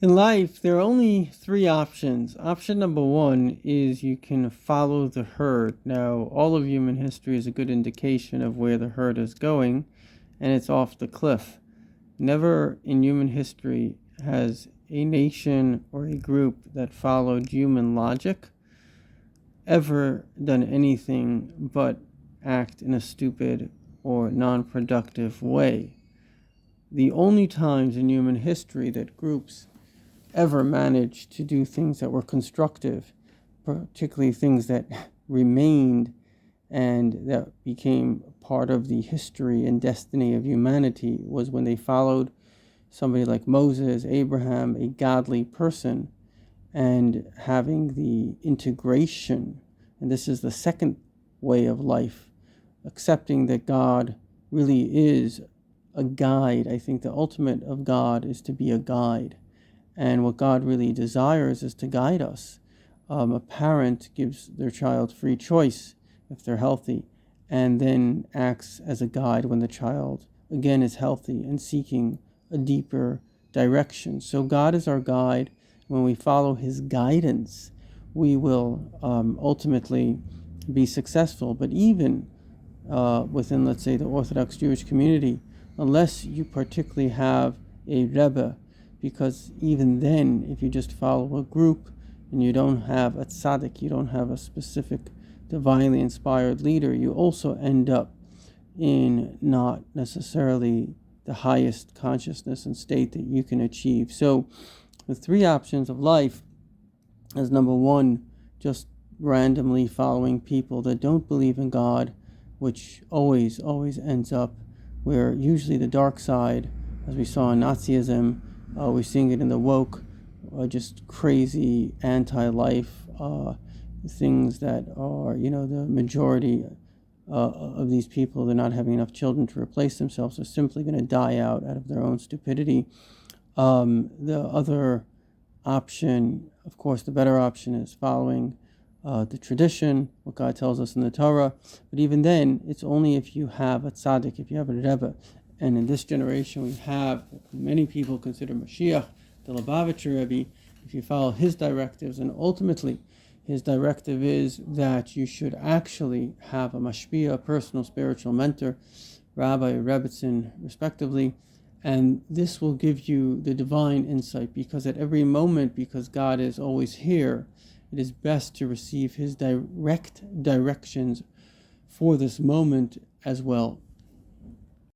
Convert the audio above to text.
In life, there are only three options. Option number one is you can follow the herd. Now, all of human history is a good indication of where the herd is going, and it's off the cliff. Never in human history has a nation or a group that followed human logic ever done anything but act in a stupid or non productive way. The only times in human history that groups ever managed to do things that were constructive, particularly things that remained and that became part of the history and destiny of humanity, was when they followed somebody like Moses, Abraham, a godly person, and having the integration. And this is the second way of life, accepting that God really is a guide. I think the ultimate of God is to be a guide. And what God really desires is to guide us. A parent gives their child free choice if they're healthy, and then acts as a guide when the child, again, is healthy and seeking a deeper direction. So God is our guide. When we follow his guidance, we will ultimately be successful. But even within, let's say, the Orthodox Jewish community, unless you particularly have a Rebbe, because even then, if you just follow a group and you don't have a tzaddik, you don't have a specific divinely inspired leader, you also end up in not necessarily the highest consciousness and state that you can achieve. So the three options of life is number one, just randomly following people that don't believe in God, which always ends up where usually the dark side, as we saw in Nazism, we're seeing it in the woke, just crazy anti-life things that are, the majority of these people, they're not having enough children to replace themselves, are simply going to die out of their own stupidity. The other option, of course, the better option is following the tradition, what God tells us in the Torah. But even then, it's only if you have a tzaddik, if you have a Rebbe. And in this generation, we have many people consider Mashiach, the Lubavitcher Rebbe, if you follow his directives. And ultimately, his directive is that you should actually have a mashpia, a personal spiritual mentor, Rabbi or Rebbitzin, respectively. And this will give you the divine insight, because at every moment, because God is always here, it is best to receive his direct directions for this moment as well.